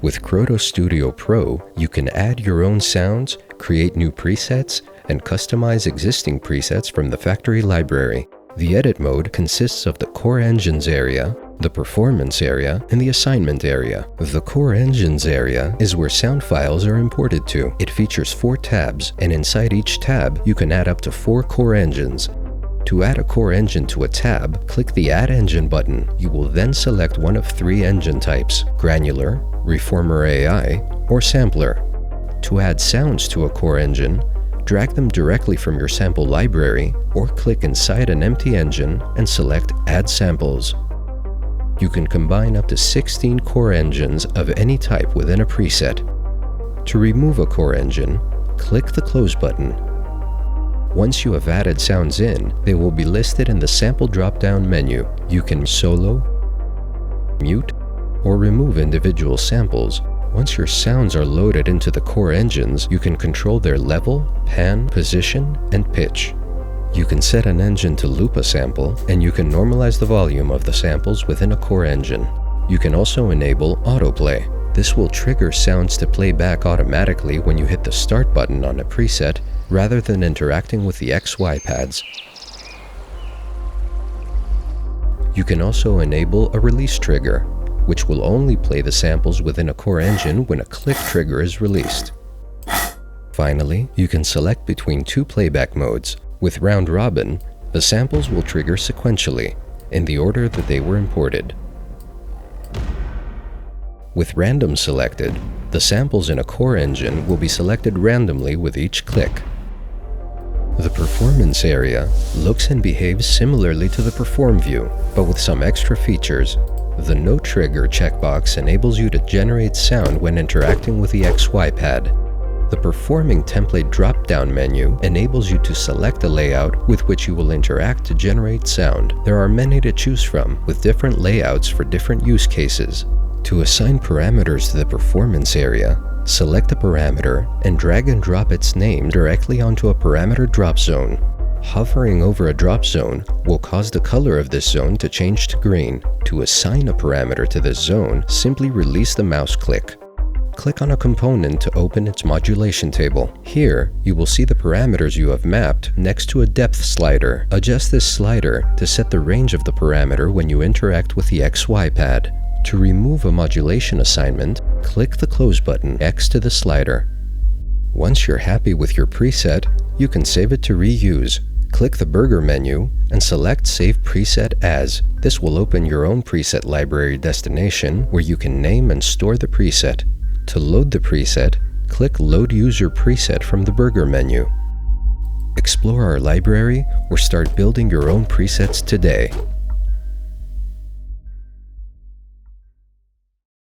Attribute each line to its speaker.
Speaker 1: With Krotos Studio Pro, you can add your own sounds, create new presets, and customize existing presets from the factory library. The edit mode consists of the Core Engines area, the Performance area, and the Assignment area. The Core Engines area is where sound files are imported to. It features 4 tabs, and inside each tab, you can add up to 4 core engines. To add a core engine to a tab, click the Add Engine button. You will then select one of 3 engine types: Granular, Reformer AI, or Sampler. To add sounds to a core engine, drag them directly from your sample library or click inside an empty engine and select Add Samples. You can combine up to 16 core engines of any type within a preset. To remove a core engine, click the Close button. Once you have added sounds in, they will be listed in the sample drop-down menu. You can solo, mute, or remove individual samples. Once your sounds are loaded into the core engines, you can control their level, pan, position, and pitch. You can set an engine to loop a sample, and you can normalize the volume of the samples within a core engine. You can also enable autoplay. This will trigger sounds to play back automatically when you hit the Start button on a preset, rather than interacting with the XY pads. You can also enable a release trigger, which will only play the samples within a core engine when a click trigger is released. Finally, you can select between 2 playback modes. With Round Robin, the samples will trigger sequentially, in the order that they were imported. With Random selected, the samples in a core engine will be selected randomly with each click. The Performance area looks and behaves similarly to the Perform view, but with some extra features. The No Trigger checkbox enables you to generate sound when interacting with the XY pad. The Performing Template drop-down menu enables you to select a layout with which you will interact to generate sound. There are many to choose from, with different layouts for different use cases. To assign parameters to the Performance area, select a parameter and drag and drop its name directly onto a parameter drop zone. Hovering over a drop zone will cause the color of this zone to change to green. To assign a parameter to this zone, simply release the mouse click. Click on a component to open its modulation table. Here, you will see the parameters you have mapped next to a depth slider. Adjust this slider to set the range of the parameter when you interact with the XY pad. To remove a modulation assignment, click the Close button next to the slider. Once you're happy with your preset, you can save it to reuse. Click the Burger menu and select Save Preset As. This will open your own preset library destination where you can name and store the preset. To load the preset, click Load User Preset from the Burger menu. Explore our library or start building your own presets today.